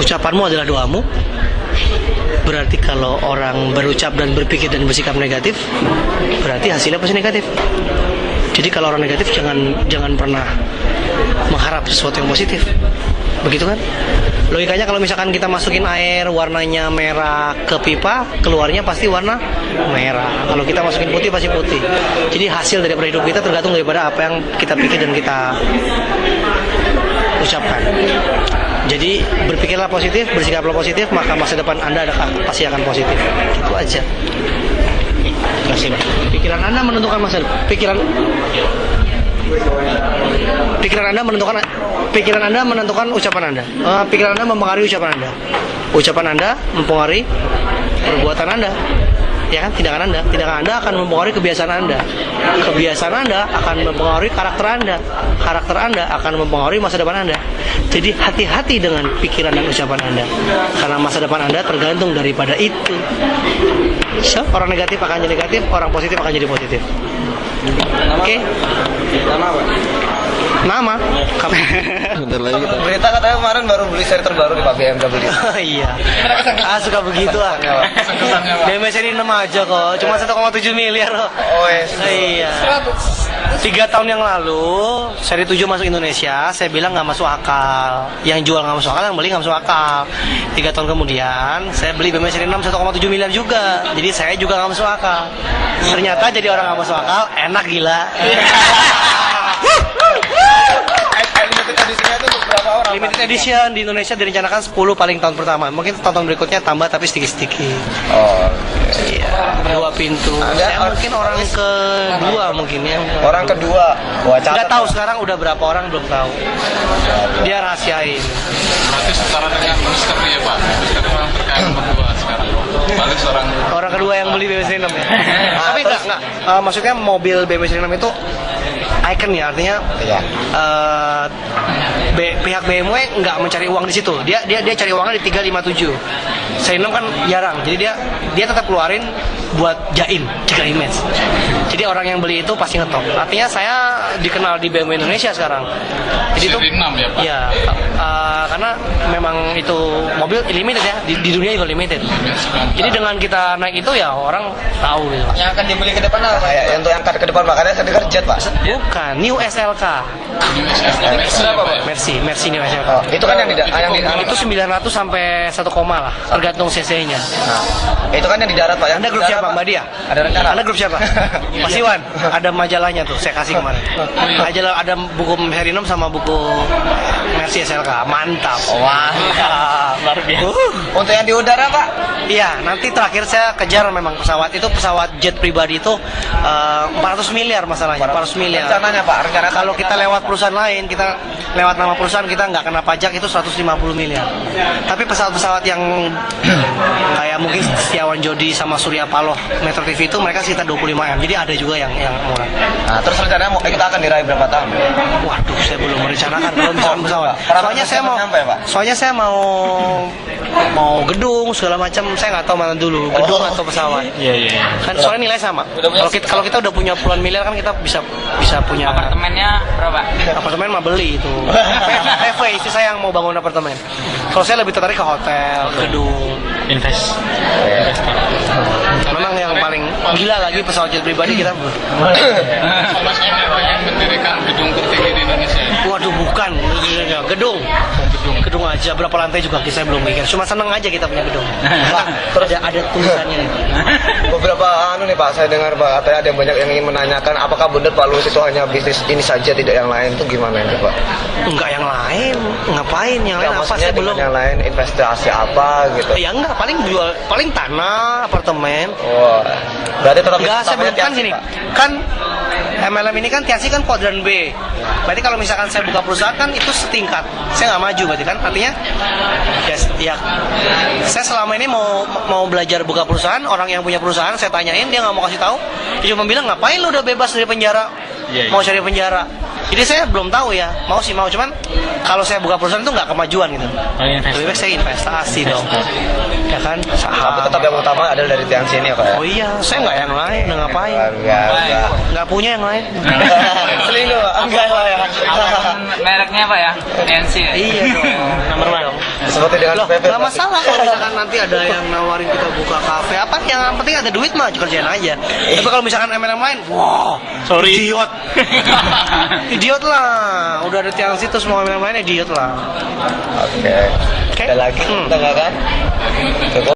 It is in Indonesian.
ucapanmu adalah doamu. Berarti kalau orang berucap dan berpikir dan bersikap negatif, berarti hasilnya pasti negatif. Jadi kalau orang negatif jangan pernah mengharap sesuatu yang positif. Begitu kan? Logikanya kalau misalkan kita masukin air warnanya merah ke pipa, keluarnya pasti warna merah. Kalau kita masukin putih pasti putih. Jadi hasil daripada hidup kita tergantung daripada apa yang kita pikir dan kita ucapkan. Jadi berpikirlah positif, bersikaplah positif, maka masa depan Anda pasti akan positif. Itu aja. Terima kasih. Pikiran Anda menentukan masa depan. Pikiran Anda menentukan ucapan Anda. Pikiran Anda mempengaruhi ucapan Anda. Ucapan Anda mempengaruhi perbuatan Anda. Ya kan? Tindakan Anda akan mempengaruhi kebiasaan Anda. Kebiasaan Anda akan mempengaruhi karakter Anda. Karakter Anda akan mempengaruhi masa depan Anda. Jadi hati-hati dengan pikiran dan ucapan Anda. Karena masa depan Anda tergantung daripada itu. So, orang negatif akan jadi negatif, orang positif akan jadi positif. Oke? Nama apa? Nama? Bentar lagi kita. Berita katanya kemarin baru beli seri terbaru di Pak BMW. Oh iya. Suka begitu ah. BMW seri 6 aja kok. Cuma 1,7 miliar kok. Oh iya. 3 tahun yang lalu seri 7 masuk Indonesia, saya bilang nggak masuk akal. Yang jual nggak masuk akal, yang beli nggak masuk akal. 3 tahun kemudian saya beli BMW seri 6 1,7 miliar juga. Jadi saya juga nggak masuk akal. Ternyata jadi orang nggak masuk akal, enak gila. Limited editionnya itu untuk berapa orang? Limited edition di Indonesia direncanakan 10 paling tahun pertama. Mungkin tahun berikutnya tambah tapi sedikit-sedikit. Oh, iya. 2 pintu. Saya mungkin orang kedua mungkin ya. Orang kedua. Wah, nggak tahu sekarang udah berapa orang belum tahu. Dia rahasiain. Berarti setara dengan misteri ya Pak. Misteri orang terkaya nomor 2 sekarang. Balik orang kedua yang beli BMW seri 6 ya. Tapi enggak. Maksudnya mobil BMW seri 6 itu icon ya, artinya iya. Pihak BMW nggak mencari uang di situ. Dia cari uangnya di 357. Seri 6 kan jarang. Jadi dia tetap keluarin buat jaga image. Jadi orang yang beli itu pasti ngetop. Artinya saya dikenal di BMW Indonesia sekarang. Jadi seri 6 ya Pak? Iya, karena memang itu mobil limited ya, di dunia juga limited. Jadi dengan kita naik itu ya orang tahu gitu. Yang akan dibeli ke depan apa ya? Untuk yang ke depan makanya saya dengar jet Pak. Bukan, New SLK. Berapa Pak? Mercy New SLK. Oh, itu kan yang itu 900 sampai 1 koma lah, tergantung cc-nya. Nah, itu kan yang di darat Pak. Anda grup siapa Mbak Dia? Ada rencana. Anda grup siapa? Mas Iwan. Ada majalahnya tuh, saya kasih kemarin. Majalah ada buku seri 6 sama buku Mercy SLK. Mantap. Wah, luar biasa. Untuk yang di udara Pak? Iya, nanti terakhir saya kejar memang pesawat itu, pesawat jet pribadi itu 400 miliar masalahnya, 400 miliar. Rencananya Pak, kalau kita lewat perusahaan lain, kita lewat nama perusahaan kita nggak kena pajak itu 150 miliar. Tapi pesawat-pesawat yang kayak mungkin Setiawan Jodi sama Surya Paloh Metro TV itu mereka sekitar 25 M. Jadi ada juga yang murah. Nah, terus rencananya kita akan diraih berapa tahun? Waduh, saya belum merencanakan kalau misalkan pesawat. Soalnya saya mau gedung segala macam, saya nggak tahu mana dulu, gedung atau pesawat. Iya. Kan soalnya nilai sama. Kalau kita udah punya puluhan miliar kan kita bisa punya. Apartemennya berapa? Apartemen mah beli itu. PV istri saya yang mau bangun apartemen. Kalau saya lebih tertarik ke hotel, gedung. Invest. Memang yang paling gila lagi pesawat jet pribadi kita. Mas Emil pengen mendirikan gedung tertinggi di Indonesia. Waduh, bukan gedung aja, berapa lantai juga saya belum mikir. Cuma seneng aja kita punya gedung. Terus ada tulisannya. Beberapa nih Pak, saya dengar Pak, katanya ada banyak yang ingin menanyakan apakah benar Pak Luis itu hanya bisnis ini saja, tidak yang lain, itu gimana itu Pak? Enggak yang lain, ngapain yang lain? Apa saya belum? Yang lain investasi apa gitu? Ya enggak, paling tanah, apartemen. Wah, berarti tetap enggak, saya belum kan gini. Kan MLM ini kan Tiansi kan kuadran B. Berarti kalau misalkan saya buka perusahaan kan itu setingkat. Saya nggak maju berarti kan. Artinya ya saya selama ini mau belajar buka perusahaan, orang yang punya perusahaan saya tanyain, dia nggak mau kasih tahu. Dia cuma bilang, ngapain lu udah bebas dari penjara? Mau cari penjara. Jadi saya belum tahu ya, mau cuman kalau saya buka perusahaan itu nggak kemajuan gitu. Lebih baik saya investasi dong, ya kan? Tapi tetap yang utama adalah dari Tiansi ini ya Pak ya? Oh iya, saya nggak yang lain, ngapain? Nggak punya yang lain. Selingkuh Pak? Enggak lah ya. Mereknya apa ya? NC ya? Iya dong, nomor 1. seperti dengan Loh, PP. nggak masalah kalau misalkan nanti ada yang nawarin kita buka kafe apa, yang penting ada duit mah kerjain aja. Tapi kalau misalkan MLM lain, wah, Sorry. idiot, idiot lah. Udah ada tiang situ semua MLM lain idiot lah. Oke. Oke. Ada lagi, Hmm. kita nggak kan? Cukup.